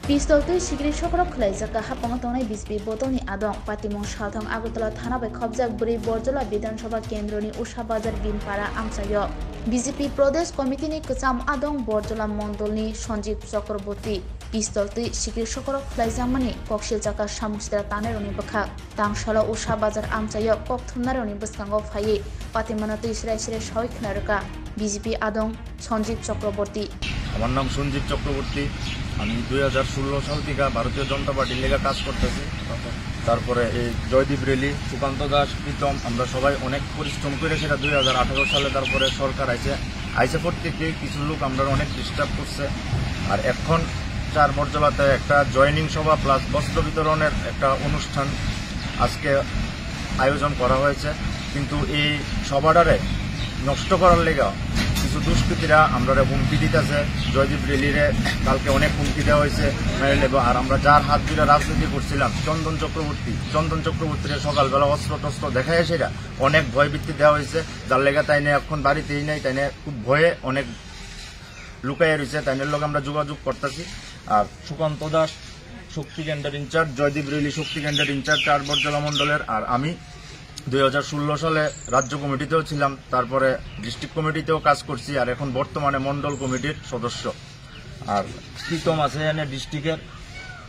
Pistol Sigri Shokorok Klazaka Hapangtone Bisbi Botoni Adong Patimon Shatong Agutala Thana by Kobjak Buri Borjola Bidan Shoba Kendroni Usha Bazar Bimpara Amsayo BJP Pradesh Committee ni Kucham Adong Borjola Mondolni Sonjit Chakraborty Pistol Sigri Shokorok Klazamani Kokshil Jaka Shamustra Taneroni Bakha Tangshala Usha Bazar Amsayo Kok Thunaroni Buskango Faye Patimanati Sire Shoy Knarka BJP Adong Sonjit Chakraborty আমার নাম সঞ্জীব চক্রবর্তী। আমি 2016 সাল থেকে ভারতীয় জনতা পার্টির লেগে কাজ করতেছি। তারপরে এই জয়দীপ রেলি, সুকান্ত দাস, প্রীতম আমরা সবাই অনেক পরিশ্রম করে সেটা 2018 সালে তারপরে সরকার আইসে প্রত্যেকে কিছু লোক আমরা অনেক ডিস্টার্ব করছে। আর এখন 4 বরজলাতে একটা জয়নিং সভা প্লাস বস্ত্র বিতরণের একটা অনুষ্ঠান আজকে আয়োজন করা হয়েছে, কিন্তু এই সভাটারে নষ্ট করার লেগে কিছু দুষ্কৃতীরা আমরা হুমকি দিতেছে। জয়দীপ রেলিরে কালকে অনেক হুমকি দেওয়া হয়েছে আর আমরা যার হাত ধরে রাজনীতি করছিলাম চন্দন চক্রবর্তীর সকালবেলা অস্ত্র টস্ত্র দেখায় সেটা অনেক ভয়ভীতি দেওয়া হয়েছে, যার লেগে তাই নিয়ে এখন বাড়িতেই নেই, তাই নিয়ে খুব ভয়ে অনেক লুকাইয়া রয়েছে, তাই নিয়ে লোক আমরা যোগাযোগ করতেছি। আর সুকান্ত দাস শক্তি কেন্দ্রের ইনচার্জ, জয়দীপ রেলি শক্তি কেন্দ্রের ইনচার্জ 4 বরজলা মন্ডলের, আর আমি 2016 সালে রাজ্য কমিটিতেও ছিলাম, তারপরে ডিস্ট্রিক্ট কমিটিতেও কাজ করছি, আর এখন বর্তমানে মন্ডল কমিটির সদস্য। আর প্রীতম আছে এখানে ডিস্ট্রিক্টের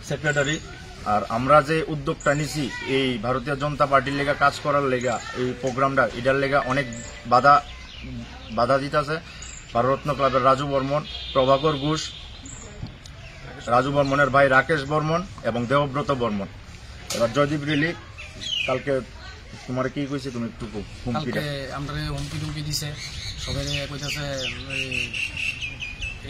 সেক্রেটারি। আর আমরা যে উদ্যোগটা নিছি এই ভারতীয় জনতা পার্টির লেগা কাজ করার লেগা, এই প্রোগ্রামটা এটার লেগা অনেক বাধা দিতেছে ভারতরত্ন ক্লাবের রাজু বর্মন, প্রভাকর ঘোষ, রাজু বর্মনের ভাই রাকেশ বর্মন এবং দেবব্রত বর্মন। এবার জয়দীপ রেলি কালকে তোমার কি কইছে, তুমি একটু হুমকিটা আমরা হুমকি দিছে সবাই কইতাছে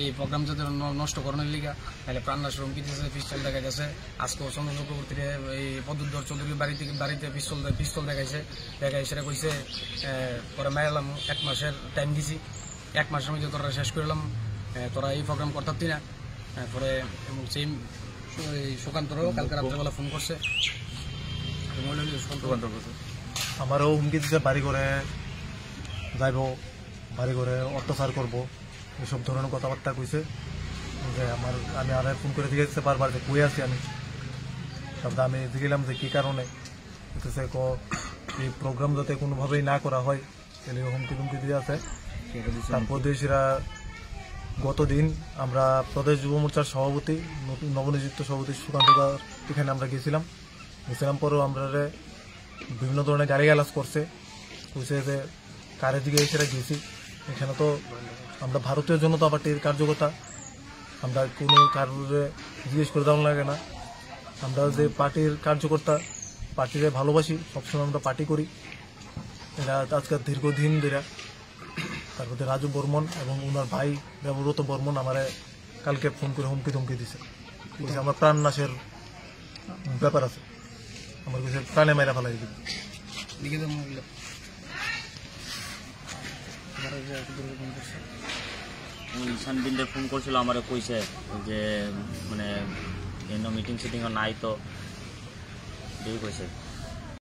এই প্রোগ্রাম যাতে নষ্ট করানোর লিগা, তাহলে প্রাণনাশের হুমকি দিতেছে, পিস্তল দেখা যাচ্ছে। আজকেও চন্দ্র চক্রবর্তীর এই পদ্মধর চৌধুরীর বাড়িতে পিস্তল দেখাই সেটা কইছে পরে মারলাম, 1 মাসের টাইম দিছি, 1 মাসের মধ্যে তোরা শেষ করলাম, তোরা এই প্রোগ্রাম করতে না। পরে সেই সুকান্তরও কালকে রাত্রেবেলা ফোন করছে, আমারও হুমকি দিচ্ছে বাড়ি করে যাইব, বাড়ি করে অত্যাচার করব, এসব ধরনের কথাবার্তা কইছে। যে আমি আর ফোন করে দিয়েছে বারবার যে কই আছি আমি, তারপরে আমি দেখলাম যে কী কারণে এই প্রোগ্রাম যাতে কোনোভাবেই না করা হয় তাহলে হুমকি দিয়ে আছে। তারপর দেশিরা গতদিন আমরা প্রদেশ যুব মোর্চার সভাপতি, নবনিযুক্ত সভাপতি সুকান্ত দার এখানে আমরা গেছিলাম পরেও আমরা বিভিন্ন ধরনের গালিগালাজ করছে, কইছে যে কারের দিকে এসে গেছি। এখানে তো আমরা ভারতীয় জনতা পার্টির কার্যকর্তা, আমরা কোনো কারোর জিজ্ঞেস করে দেওয়া লাগে না। আমরা যে পার্টির কার্যকর্তা, পার্টিরে ভালোবাসি, সবসময় আমরা পার্টি করি। এরা আজকে দীর্ঘদিন ধরে তারপরে রাজু বর্মন এবং ওনার ভাই দেবব্রত বর্মন আমার কালকে ফোন করে হুমকি দিছে, আমার প্রাণ নাশের ব্যাপার আছে, আমার কাছে প্রাণে মাইরা ফেলাই দিবে। সানবিন্দে ফোন করছিল, আমার কইছে যে মানে মিটিং সিটিং নাই তো কইছে।